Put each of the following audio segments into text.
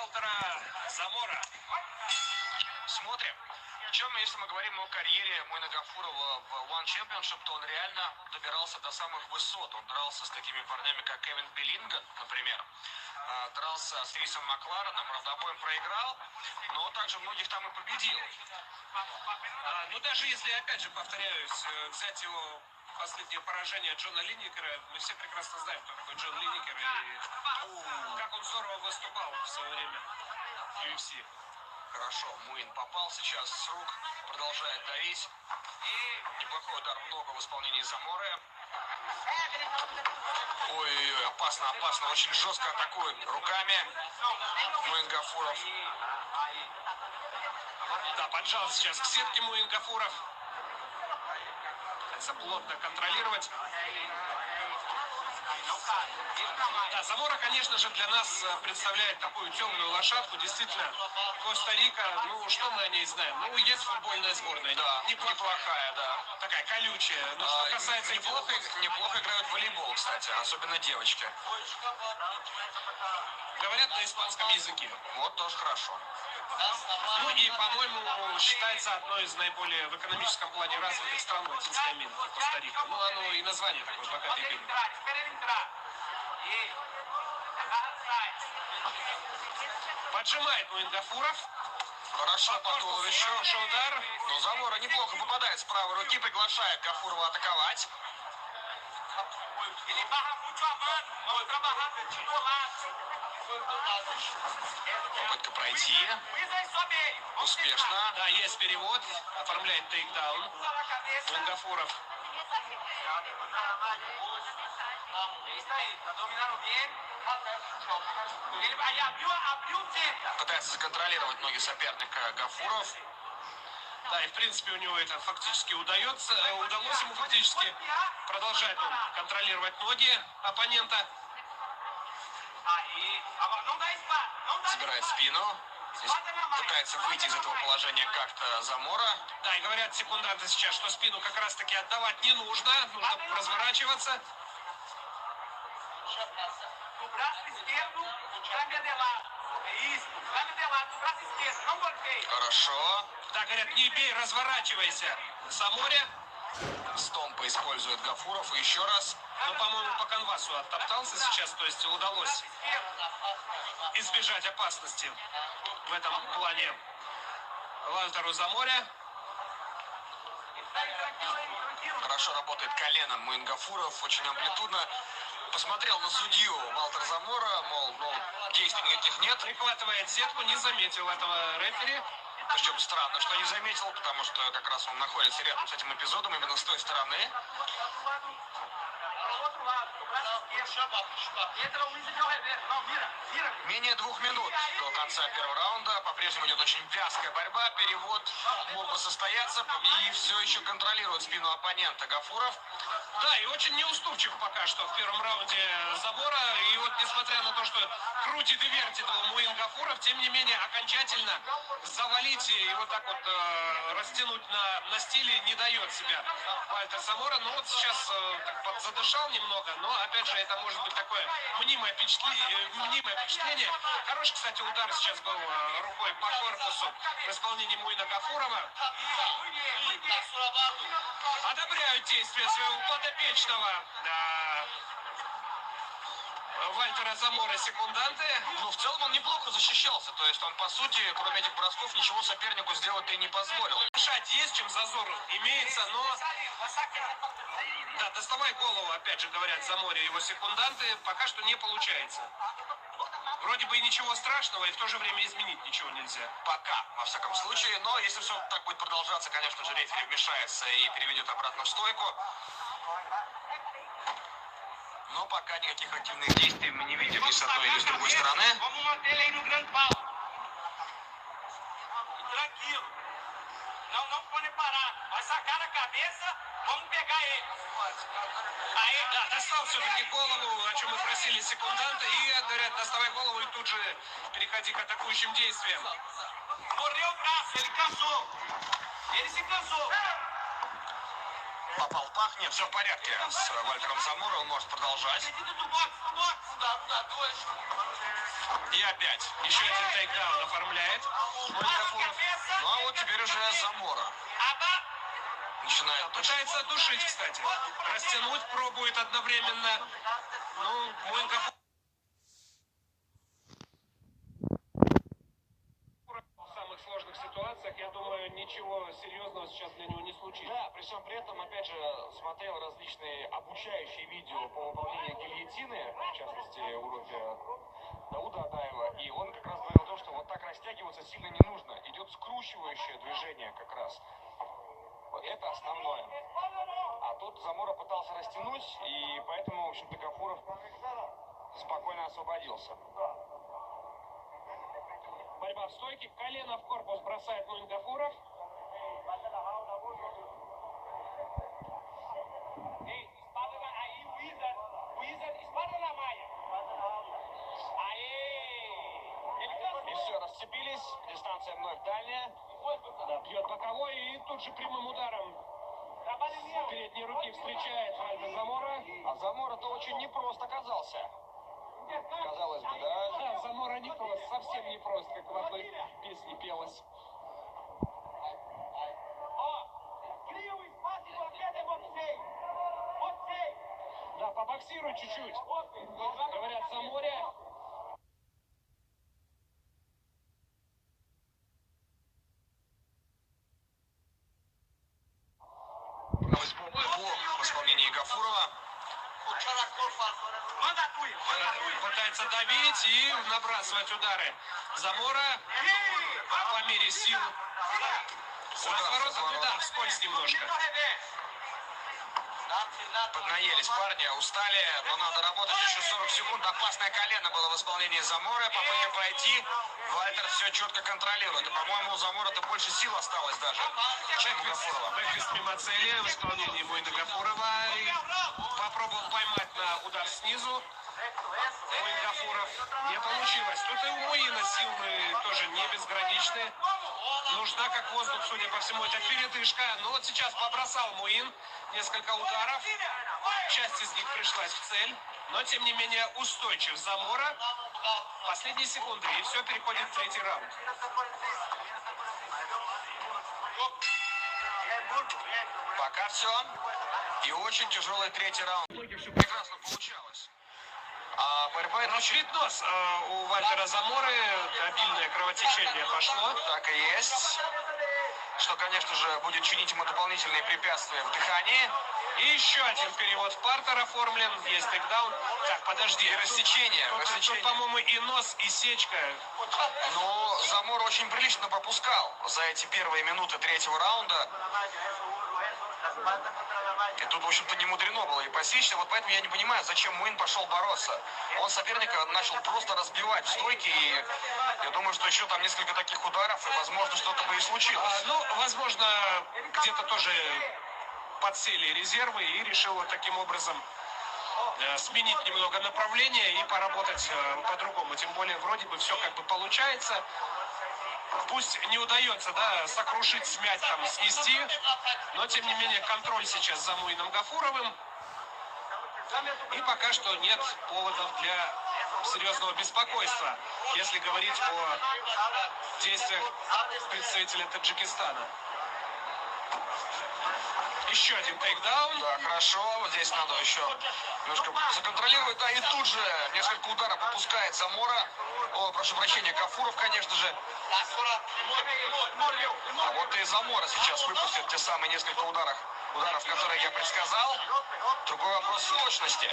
Валтера Замора. Смотрим. Причем, если мы говорим о карьере Муина Гафурова в One Championship, то он реально добирался до самых высот. Он дрался с такими парнями, как Кевин Биллинган, например. Дрался с Рисом Маклареном, равнобоем проиграл, но также многих там и победил. Ну, даже если, опять же, повторяюсь, взять его последнее поражение Джона Линнекера, мы все прекрасно знаем, кто такой Джон Линнекер и как он здорово выступал в свое время в UFC. Хорошо, Муин попал сейчас с рук, продолжает давить. Неплохой удар в ногу в исполнении Заморы. Ой-ой-ой, опасно, опасно, очень жестко атакует руками Муин Гафуров. Да, поджал сейчас к сетке Муин Гафуров. Пытается плотно контролировать. Да, Замора, конечно же, для нас представляет такую темную лошадку. Действительно, Коста-Рика, ну, что мы о ней знаем? Ну, есть футбольная сборная. Да, неплохая, да. Такая колючая. Но что касается... Неплохо играют в волейбол, кстати, особенно девочки. Говорят на испанском языке. Вот тоже хорошо. Ну и, по-моему, считается одной из наиболее в экономическом плане развитых стран Латинской Америки, Коста-Рика. Ну, оно и название такое, богатый берег. Поджимает Муин Гафуров. Хорошо, подул еще. Хороший удар. Но Замора неплохо попадает с правой руки, приглашает Гафурова атаковать. Попытка пройти. Успешно. Да, есть перевод. Оформляет тейкдаун. Муин Гафуров. Пытается законтролировать ноги соперника Гафуров. Да, и в принципе у него это фактически удалось ему фактически. Продолжает он контролировать ноги оппонента. Забирает спину. Здесь пытается выйти из этого положения как-то Замора. Да, и говорят секунданты сейчас, что спину как раз таки отдавать не нужно. Нужно разворачиваться. Хорошо. Да, говорят, не бей, разворачивайся. Заморе. Стомпа использует Гафуров. И еще раз. Но, по-моему, по канвасу оттоптался сейчас. То есть удалось избежать опасности в этом плане Вальтеру Заморе. Хорошо работает коленом Муин Гафуров. Очень амплитудно. Посмотрел на судью Валтер Замора, мол, действий никаких нет. Прихватывает сетку, не заметил этого рефери. Причем странно, что не заметил, потому что как раз он находится рядом с этим эпизодом, именно с той стороны. Менее 2 минут до конца первого раунда. По-прежнему идет очень вязкая борьба. Перевод мог бы состояться. И все еще контролирует спину оппонента Гафуров. Да, и очень неуступчив пока что в первом раунде Замора. И вот несмотря на то, что крутит и вертит его Муин Гафуров, тем не менее окончательно завалить и вот так вот растянуть на стиле не дает себя Вальтер Замора. Ну вот сейчас так подзадышал немного, но опять же это может быть такое мнимое впечатление. Хороший, кстати, удар сейчас был рукой по корпусу в исполнении Муина Гафурова. Одобряют действия своего подопечного Вальтера Замора секунданты. Ну, в целом он неплохо защищался. То есть он, по сути, кроме этих бросков, ничего сопернику сделать и не позволил. Решать есть, чем зазор имеется, но... Да, доставай голову, опять же говорят Заморе его секунданты, пока что не получается. Вроде бы и ничего страшного, и в то же время изменить ничего нельзя. Пока, во всяком случае. Но если все так будет продолжаться, конечно же, рефери вмешается и переведет обратно в стойку. Но пока никаких активных действий мы не видим ни с одной, ни с другой стороны. Да, достал все-таки голову, о чем мы просили секунданты, и, говорят, доставай голову и тут же переходи к атакующим действиям. Попал в пах, нет, все в порядке с Вальтером Замора, он может продолжать. И опять еще один тейкдаун оформляет Муин-Гафуров. Ну а вот теперь уже Замора начинает. Пытается отдушить, кстати. Растянуть пробует одновременно. Ну, Муин-Гафуров в самых сложных ситуациях, я думаю, ничего серьезного сейчас для него не случится. Да, при всем при этом, опять же, смотрел различные обучающие видео по выполнению гильотины, в частности, уроки Дауда Адаева, и он как раз говорил о том, что вот так растягиваться сильно не нужно. Идет скручивающее движение как раз. Вот это основное. А тут Замора пытался растянуть, и поэтому, в общем-то, Гафуров спокойно освободился. Борьба в стойке. Колено в корпус бросает Муин-Гафуров. И все, расцепились. Дистанция вновь дальняя. Да, бьет боковой и тут же прямым ударом с передней руки встречает Вальтер Замора. А Замора-то очень непрост оказался. Казалось бы, да? Да, Замора не прост, совсем не прост, как в одной песне пелось. Да, побоксируй чуть-чуть. Говорят, Заморе. В исполнении Гафурова. Пытается давить и набрасывать удары. Замора по мере сил. С разворота, да, вскользь немножко. Поднаелись парни, устали, но надо работать еще 40 секунд. Опасное колено было в исполнении Замора. Попытка пройти. Вальтер все четко контролирует. И, по-моему, у Замора-то больше сил осталось даже, чем у Гафурова. Бэкфист мимо цели в исполнении Муина-Гафурова. И попробовал поймать на удар снизу. Муин-Гафуров не получилось. Тут и у Муина силы тоже не безграничны. Нужна как воздух, судя по всему, это передышка. Но вот сейчас побросал Муин несколько ударов. Часть из них пришлась в цель. Но, тем не менее, устойчив Замора. Последние секунды, и все переходит в третий раунд. Пока все. И очень тяжелый третий раунд. Прекрасно получалось. А борьба это очень... Разбит нос у Вальтера Заморы. Обильное кровотечение пошло. Так и есть. Что, конечно же, будет чинить ему дополнительные препятствия в дыхании. И еще один перевод в партер оформлен. Есть тейкдаун. Так, подожди. И рассечение. Тут, по-моему, и нос, и сечка. Но Замор очень прилично попускал за эти первые минуты третьего раунда. И тут, в общем-то, не мудрено было и посечься. Вот поэтому я не понимаю, зачем Муин пошел бороться. Он соперника начал просто разбивать в стойке. И я думаю, что еще там несколько таких ударов, и, возможно, что-то бы и случилось. Ну, возможно, где-то тоже подсели резервы и решил вот таким образом сменить немного направление и поработать по-другому. Тем более, вроде бы все как бы получается. Пусть не удается, да, сокрушить, смять, там, снести, но, тем не менее, контроль сейчас за Муином Гафуровым. И пока что нет поводов для серьезного беспокойства, если говорить о действиях представителя Таджикистана. Еще один тейкдаун. Да, хорошо. Вот здесь надо еще немножко законтролировать. Да, и тут же несколько ударов попускает Замора. О, прошу прощения, Гафуров, конечно же. А вот и Замора сейчас выпустит те самые несколько ударов, которые я предсказал. Другой вопрос в точности.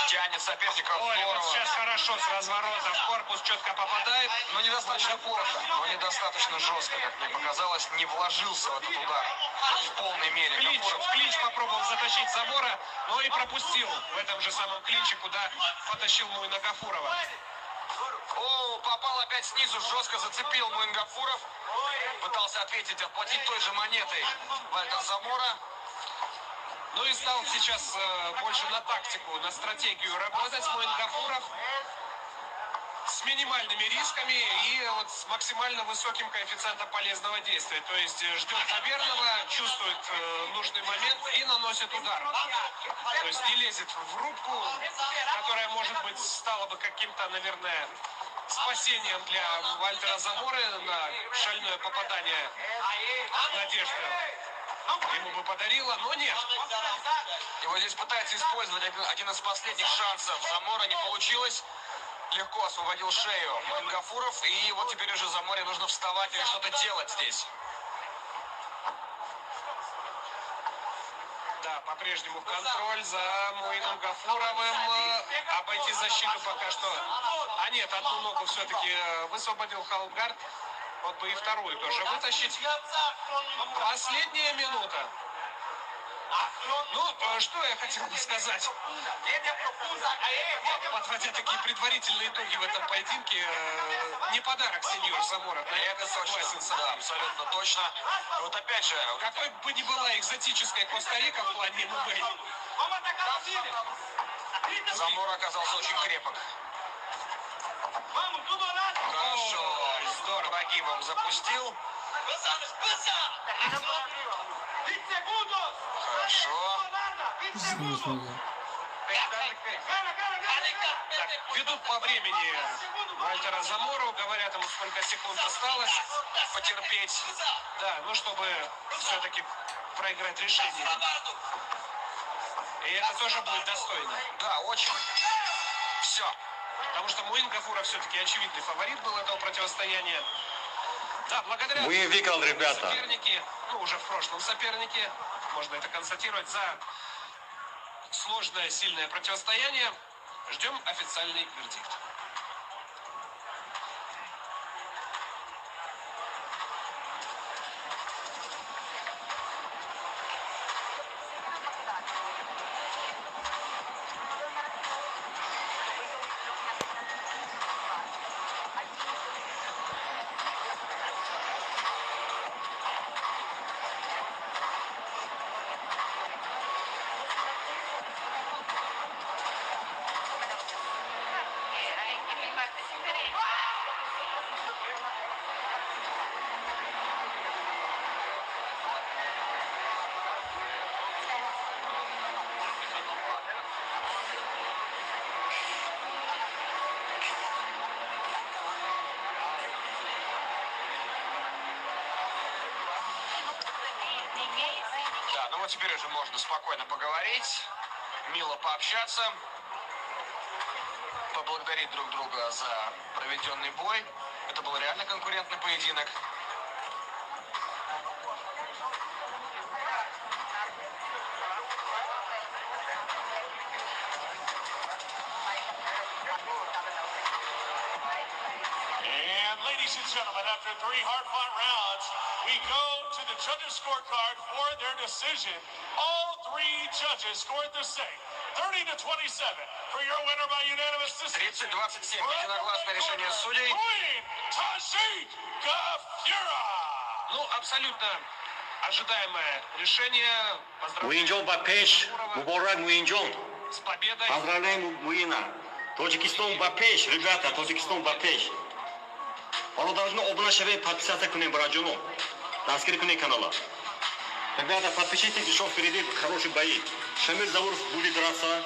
Тянет соперника в Ой, сторону. вот сейчас хорошо с разворота в корпус четко попадает. Но недостаточно плохо, но недостаточно жестко, как мне показалось. Не вложился в этот удар в полной мере. В клинч попробовал затащить Замора, но и пропустил в этом же самом клинче, куда потащил Муина Гафурова. О, попал опять снизу, жестко зацепил Муин Гафуров. Пытался ответить, отплатить той же монетой Вальтер Замора. Ну и стал сейчас больше на тактику, на стратегию работать Муин Гафуров. с минимальными рисками и вот с максимально высоким коэффициентом полезного действия. То есть ждет заверного, чувствует нужный момент и наносит удар. То есть не лезет в рубку, которая, может быть, стала бы каким-то, наверное, спасением для Вальтера Заморы на шальное попадание. Надежда ему бы подарила, но нет. И вот здесь пытается использовать один из последних шансов. Замора не получилось. Легко освободил шею Гафуров. И вот теперь уже Заморе нужно вставать и что-то делать здесь. Да, по-прежнему контроль за Муином Гафуровым. Обойти защиту пока что. А нет, одну ногу все-таки высвободил Халгард. Вот бы и вторую тоже вытащить. Последняя минута. Ну, что я хотел бы сказать? Подводя такие предварительные итоги в этом поединке, не подарок сеньор Замора. Это согласен, да, абсолютно точно. И вот опять же, какой бы ни была экзотическая Коста-Рика в плане ММА, Замора оказался очень крепок. Хорошо, здорово, нагибом запустил. Хорошо. Так, ведут по времени Вальтера Замору, говорят ему, сколько секунд осталось потерпеть. Да, ну чтобы все-таки проиграть решение. И это тоже будет достойно. Да, очень. Все. Потому что Муин Гафуров все-таки очевидный фаворит был этого противостояния. Да, благодаря соперники, ну уже в прошлом сопернике, можно это констатировать, за сложное, сильное противостояние. Ждем официальный вердикт. Да, ну вот теперь уже можно спокойно поговорить, мило пообщаться, поблагодарить друг друга за проведенный бой. Это был реально конкурентный поединок. And ladies and gentlemen, after 3 hard-fought rounds, we go to the judges' scorecard for their decision. All 3 judges scored the same, 30-27, for your winner by unanimous decision. 30-27, единогласное решение судей. Tashik Gafura. Ну, абсолютно ожидаемое решение. Муинджон Бапеш, Мубарак Муинджон. С победой. Поздравляем Муина. Таджикистан Бапеш, ребята, Таджикистан Бапеш. Оно должно обнашивать подписаться к ним Браджуну. Раскрыть к ним канала. Ребята, подпишитесь, еще впереди хорошие бои. Шамиль Завуров будет драться.